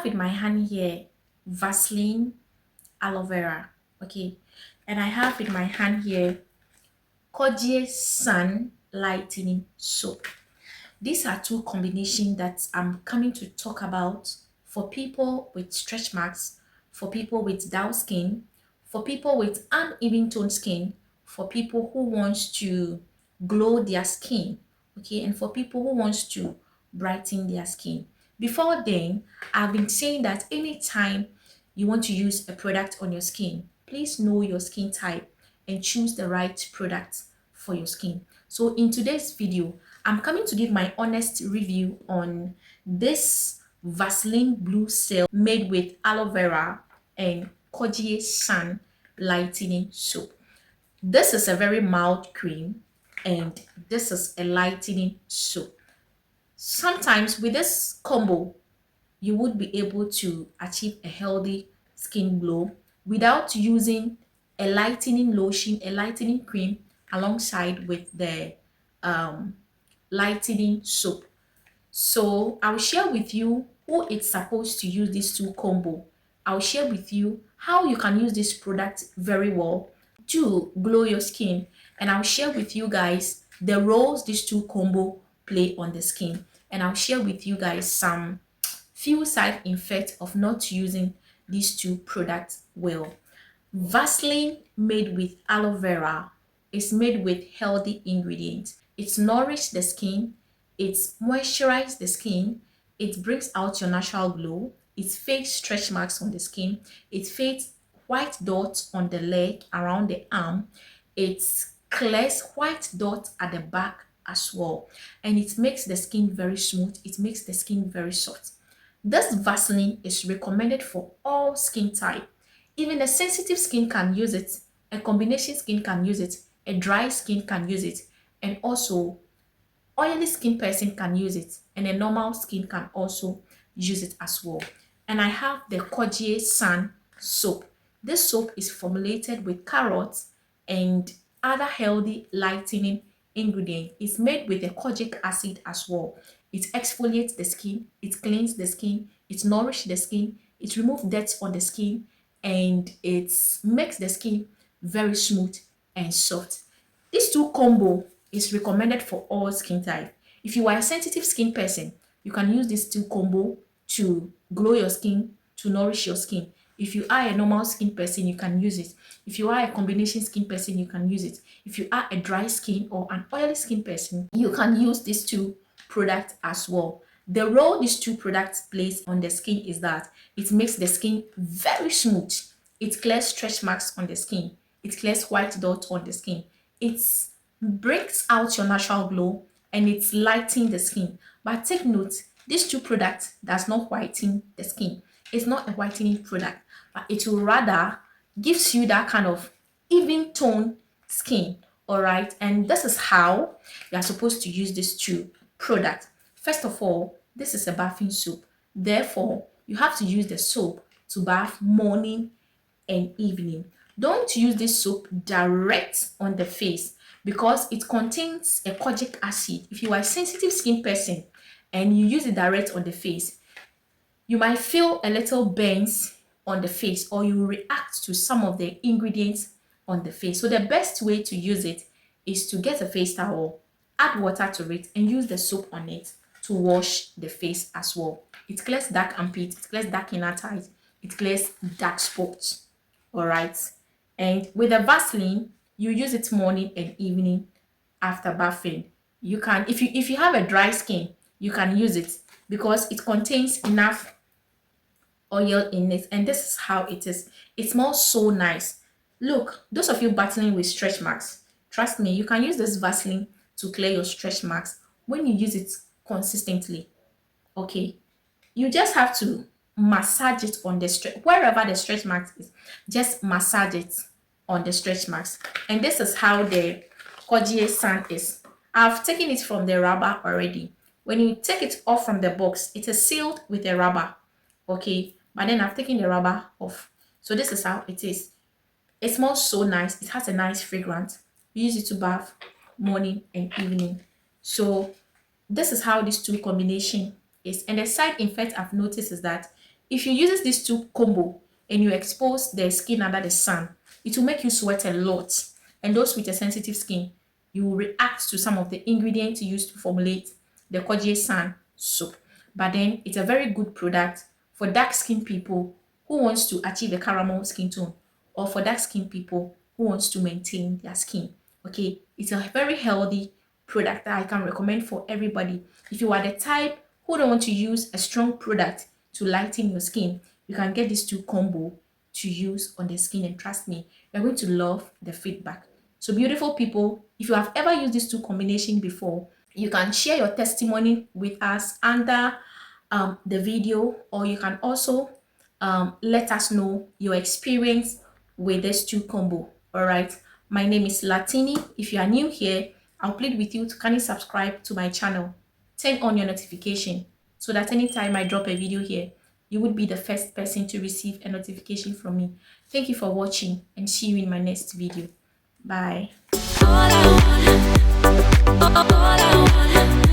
in my hand here Vaseline aloe vera, okay, and I have in my hand here Kojie San Lightening Soap. These are two combinations that I'm coming to talk about for people with stretch marks, for people with dull skin, for people with uneven tone skin, for people who wants to glow their skin, okay, and for people who wants to brighten their skin. Before then, I've been saying that anytime you want to use a product on your skin, please know your skin type and choose the right product for your skin. So in today's video, I'm coming to give my honest review on this Vaseline Blue Cell made with aloe vera and Kojie San Lightening Soap. This is a very mild cream and this is a lightening soap. Sometimes with this combo, you would be able to achieve a healthy skin glow without using a lightening lotion, a lightening cream alongside with the um, lightening soap. So I'll share with you who it's supposed to use this two combo. I'll share with you how you can use this product very well to glow your skin, and I'll share with you guys the roles these two combo play on the skin, and I'll share with you guys some few side effects of not using these two products well. Vaseline made with aloe vera is made with healthy ingredients. It nourishes the skin, it moisturizes the skin, it brings out your natural glow, it fades stretch marks on the skin, it fades white dots on the leg around the arm, it clears white dots at the back as well, and it makes the skin very smooth, it makes the skin very soft. This Vaseline is recommended for all skin type. Even a sensitive skin can use it, a combination skin can use it, a dry skin can use it, and also oily skin person can use it, and a normal skin can also use it as well. And I have the Kojie San soap. This soap is formulated with carrots and other healthy lightening ingredients. It's made with a kojic acid as well. It exfoliates the skin, it cleans the skin, it nourishes the skin, it removes dirt on the skin, and it makes the skin very smooth and soft. This two combo is recommended for all skin type. If you are a sensitive skin person, you can use this two combo to glow your skin, to nourish your skin. If you are a normal skin person, you can use it. If you are a combination skin person, you can use it. If you are a dry skin or an oily skin person, you can use these two products as well. The role these two products plays on the skin is that it makes the skin very smooth. It clears stretch marks on the skin. It clears white dots on the skin. It brings out your natural glow and it's lightening the skin. But take note, these two products does not whiten the skin. It's not a whitening product, but it will rather gives you that kind of even tone skin. All right, and this is how you are supposed to use these two products. First of all, this is a bathing soap. Therefore, you have to use the soap to bath morning and evening. Don't use this soap direct on the face because it contains a kojic acid. If you are a sensitive skin person and you use it direct on the face, you might feel a little burns on the face or you react to some of the ingredients on the face. So the best way to use it is to get a face towel, add water to it, and use the soap on it to wash the face as well. It clears dark armpit, it clears dark inner thighs, it clears dark spots. All right. And with the Vaseline, you use it morning and evening after bathing. You can, if you have a dry skin, you can use it because it contains enough oil in it, and this is how it is. It smells so nice. Look, those of you battling with stretch marks, trust me, you can use this Vaseline to clear your stretch marks when you use it consistently. Okay, you just have to massage it on the stretch wherever the stretch marks is. Just massage it on the stretch marks, and this is how the Kojie San is. I've taken it from the rubber already. When you take it off from the box, it is sealed with a rubber. Okay, but then I've taken the rubber off. So this is how it is. It smells so nice. It has a nice fragrance. You use it to bath morning and evening. So this is how this two combination is. And the side effect I've noticed is that if you use this two combo and you expose the skin under the sun, it will make you sweat a lot. And those with a sensitive skin, you will react to some of the ingredients used to formulate the Kojie San soap. But then it's a very good product for dark skin people who wants to achieve a caramel skin tone, or for dark skin people who wants to maintain their skin. Okay, it's a very healthy product that I can recommend for everybody. If you are the type who don't want to use a strong product to lighten your skin, you can get this two combo to use on the skin, and trust me, you're going to love the feedback. So beautiful people, if you have ever used these two combination before, you can share your testimony with us under the video, or you can also let us know your experience with this two combo. All right, my name is Lartini. If you are new here, I'll plead with you to kindly subscribe to my channel, turn on your notification so that anytime I drop a video here, you would be the first person to receive a notification from me. Thank you for watching, and see you in my next video. Bye. All I want